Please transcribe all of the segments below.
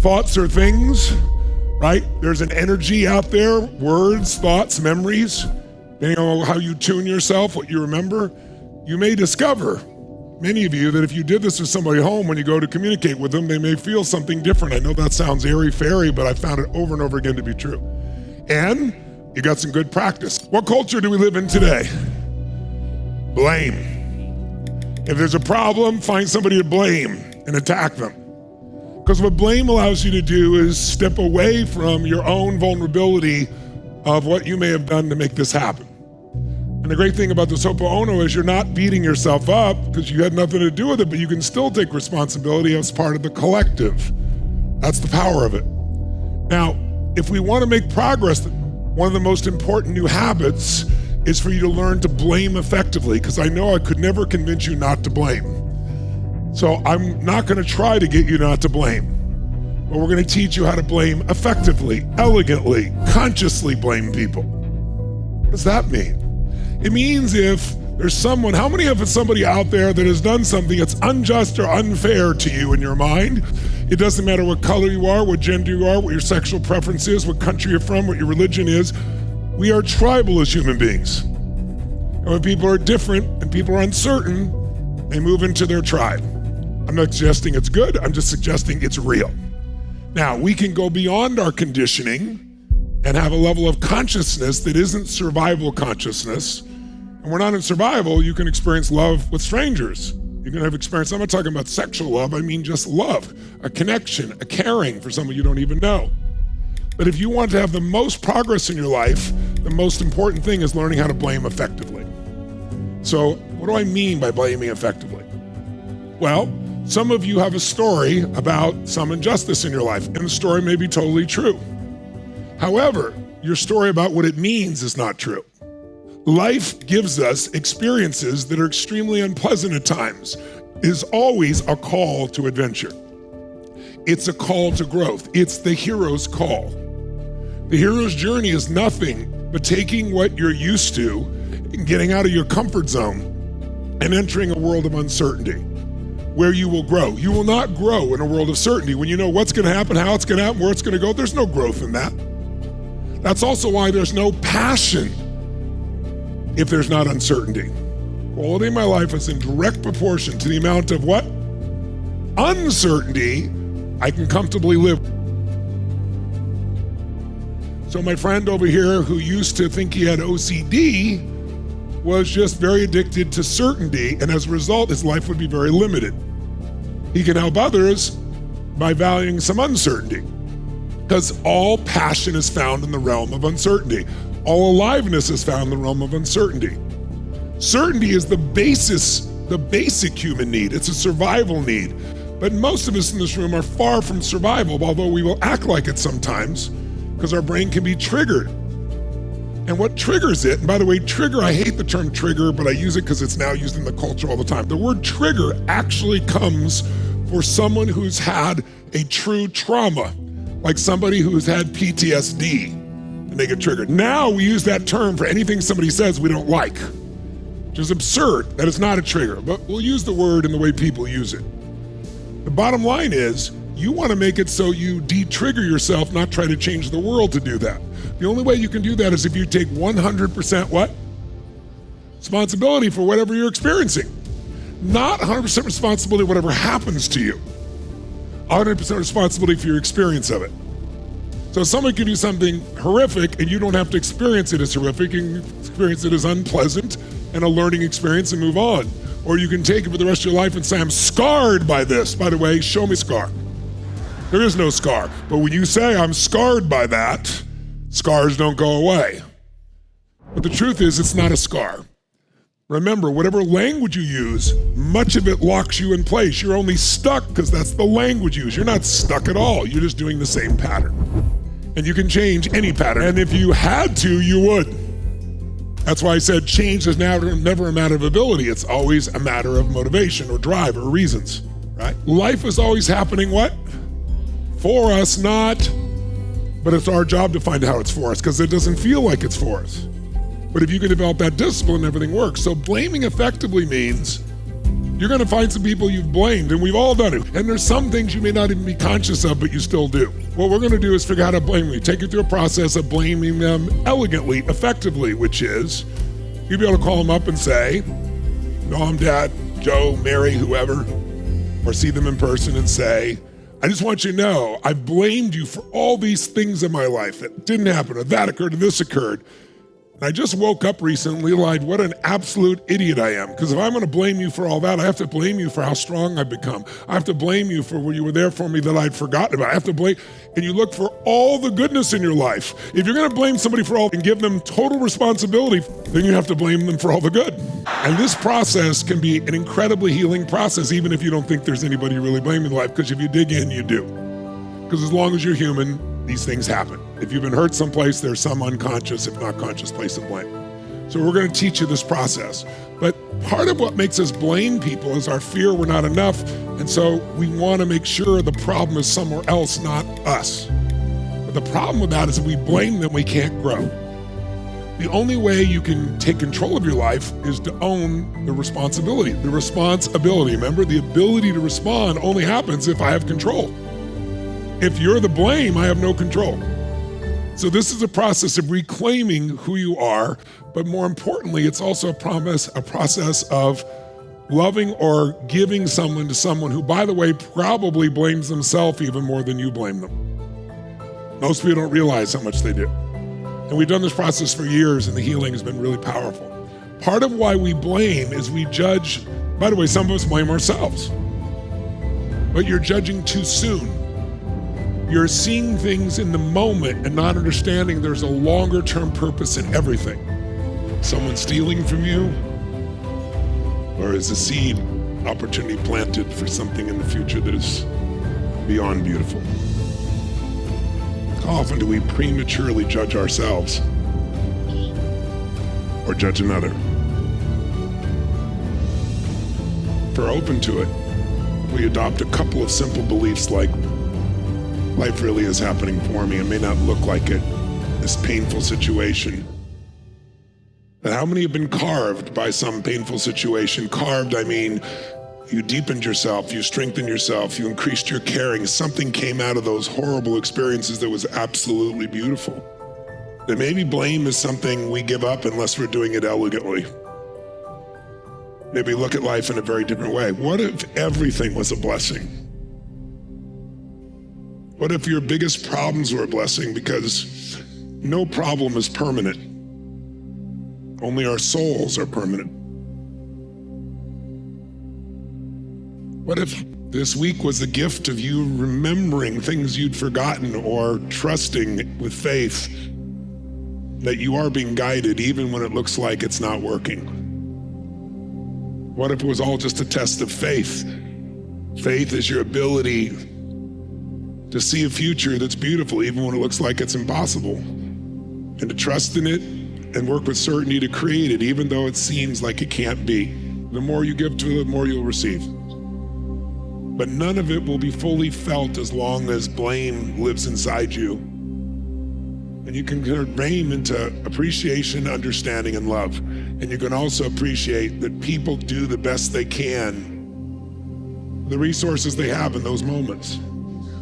Thoughts are things, right? There's an energy out there, words, thoughts, memories. Depending on how you tune yourself, what you remember, you may discover, many of you, that if you did this with somebody at home, when you go to communicate with them, they may feel something different. I know that sounds airy-fairy, but I found it over and over again to be true. And you got some good practice. What culture do we live in today? Blame. If there's a problem, find somebody to blame and attack them. Because what blame allows you to do is step away from your own vulnerability of what you may have done to make this happen. And the great thing about the Ho'oponopono is you're not beating yourself up because you had nothing to do with it, but you can still take responsibility as part of the collective. That's the power of it. Now, if we want to make progress, one of the most important new habits is for you to learn to blame effectively, because I know I could never convince you not to blame. So I'm not going to try to get you not to blame, but we're going to teach you how to blame effectively, elegantly, consciously blame people. What does that mean? It means if there's someone, how many of us, somebody out there that has done something that's unjust or unfair to you in your mind? It doesn't matter what color you are, what gender you are, what your sexual preference is, what country you're from, what your religion is. We are tribal as human beings. And when people are different and people are uncertain, they move into their tribe. I'm not suggesting it's good, I'm just suggesting it's real. Now, we can go beyond our conditioning and have a level of consciousness that isn't survival consciousness. And we're not in survival, you can experience love with strangers. You can have experience, I'm not talking about sexual love, I mean just love, a connection, a caring for someone you don't even know. But if you want to have the most progress in your life, the most important thing is learning how to blame effectively. So what do I mean by blaming effectively? Well, some of you have a story about some injustice in your life, and the story may be totally true. However, your story about what it means is not true. Life gives us experiences that are extremely unpleasant at times. It is always a call to adventure. It's a call to growth. It's the hero's call. The hero's journey is nothing but taking what you're used to and getting out of your comfort zone and entering a world of uncertainty where you will grow. You will not grow in a world of certainty. When you know what's going to happen, how it's going to happen, where it's going to go, there's no growth in that. That's also why there's no passion if there's not uncertainty. Quality of my life is in direct proportion to the amount of what? Uncertainty I can comfortably live. So my friend over here who used to think he had OCD was just very addicted to certainty, and as a result, his life would be very limited. He can help others by valuing some uncertainty, because all passion is found in the realm of uncertainty. All aliveness is found in the realm of uncertainty. Certainty is the basic human need. It's a survival need. But most of us in this room are far from survival, although we will act like it sometimes, because our brain can be triggered. And what triggers it, and by the way, trigger, I hate the term trigger, but I use it because it's now used in the culture all the time. The word trigger actually comes for someone who's had a true trauma, like somebody who's had PTSD, and they get triggered. Now we use that term for anything somebody says we don't like, which is absurd. That is not a trigger, but we'll use the word in the way people use it. The bottom line is, you want to make it so you de-trigger yourself, not try to change the world to do that. The only way you can do that is if you take 100% what? Responsibility for whatever you're experiencing. Not 100% responsibility for whatever happens to you. 100% responsibility for your experience of it. So someone can do something horrific and you don't have to experience it as horrific, you can experience it as unpleasant and a learning experience and move on. Or you can take it for the rest of your life and say, I'm scarred by this. By the way, show me scar. There is no scar. But when you say I'm scarred by that, scars don't go away. But the truth is, it's not a scar. Remember, whatever language you use, much of it locks you in place. You're only stuck because that's the language you use. You're not stuck at all. You're just doing the same pattern. And you can change any pattern. And if you had to, you would. That's why I said change is never a matter of ability. It's always a matter of motivation or drive or reasons, right? Life is always happening what? For us, not, but it's our job to find out how it's for us because it doesn't feel like it's for us. But if you can develop that discipline, everything works. So blaming effectively means You're gonna find some people you've blamed, and we've all done it. And there's some things you may not even be conscious of, but you still do. What we're gonna do is figure out how to blame them. Take you through a process of blaming them elegantly, effectively, which is, you'll be able to call them up and say, Mom, Dad, Joe, Mary, whoever, or see them in person and say, I just want you to know, I blamed you for all these things in my life that didn't happen, or that occurred, or this occurred. And I just woke up recently and realized what an absolute idiot I am. Because if I'm gonna blame you for all that, I have to blame you for how strong I've become. I have to blame you for when you were there for me that I'd forgotten about. I have to blame, and you look for all the goodness in your life. If you're gonna blame somebody for all and give them total responsibility, then you have to blame them for all the good. And this process can be an incredibly healing process, even if you don't think there's anybody really blaming in life, because if you dig in, you do. Because as long as you're human, these things happen. If you've been hurt someplace, there's some unconscious, if not conscious, place of blame. So we're gonna teach you this process. But part of what makes us blame people is our fear we're not enough, and so we wanna make sure the problem is somewhere else, not us. But the problem with that is if we blame them, we can't grow. The only way you can take control of your life is to own the responsibility. The responsibility, remember, the ability to respond only happens if I have control. If you're the blame, I have no control. So this is a process of reclaiming who you are, but more importantly, it's also a process of loving or giving someone to someone who, by the way, probably blames themselves even more than you blame them. Most people don't realize how much they do. And we've done this process for years, and the healing has been really powerful. Part of why we blame is we judge. By the way, some of us blame ourselves, but you're judging too soon. You're seeing things in the moment and not understanding there's a longer term purpose in everything. Someone stealing from you, or is a seed opportunity planted for something in the future that is beyond beautiful? How often do we prematurely judge ourselves or judge another? If we're open to it, we adopt a couple of simple beliefs like, life really is happening for me. It may not look like it, this painful situation. But how many have been carved by some painful situation? Carved, I mean, you deepened yourself, you strengthened yourself, you increased your caring. Something came out of those horrible experiences that was absolutely beautiful. That maybe blame is something we give up unless we're doing it elegantly. Maybe look at life in a very different way. What if everything was a blessing? What if your biggest problems were a blessing? Because no problem is permanent. Only our souls are permanent. What if this week was the gift of you remembering things you'd forgotten or trusting with faith that you are being guided even when it looks like it's not working? What if it was all just a test of faith? Faith is your ability to see a future that's beautiful even when it looks like it's impossible, and to trust in it and work with certainty to create it even though it seems like it can't be. The more you give to it, the more you'll receive. But none of it will be fully felt as long as blame lives inside you. And you can turn blame into appreciation, understanding, and love. And you can also appreciate that people do the best they can, the resources they have in those moments.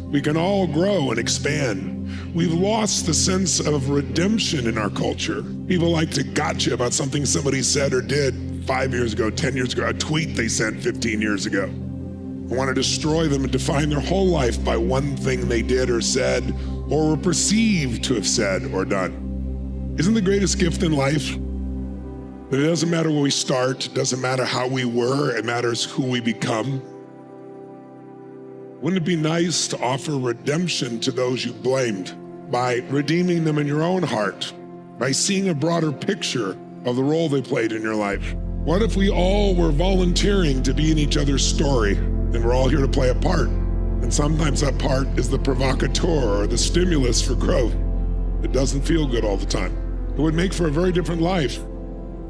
We can all grow and expand. We've lost the sense of redemption in our culture. People like to gotcha about something somebody said or did 5 years ago, 10 years ago, a tweet they sent 15 years ago. I want to destroy them and define their whole life by one thing they did or said or were perceived to have said or done. Isn't the greatest gift in life that it doesn't matter where we start, it doesn't matter how we were, it matters who we become? Wouldn't it be nice to offer redemption to those you blamed by redeeming them in your own heart, by seeing a broader picture of the role they played in your life? What if we all were volunteering to be in each other's story, and we're all here to play a part? And sometimes that part is the provocateur or the stimulus for growth. It doesn't feel good all the time. It would make for a very different life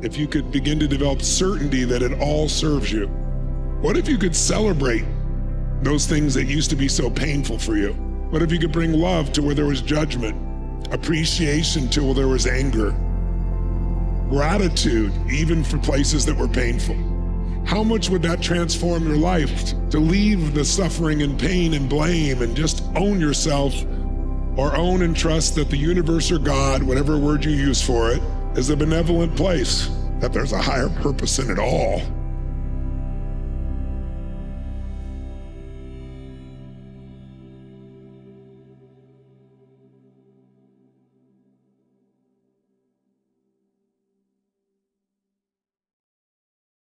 if you could begin to develop certainty that it all serves you. What if you could celebrate those things that used to be so painful for you? What if you could bring love to where there was judgment, appreciation to where there was anger, gratitude even for places that were painful? How much would that transform your life to leave the suffering and pain and blame and just own yourself, or own and trust that the universe or God, whatever word you use for it, is a benevolent place, that there's a higher purpose in it all.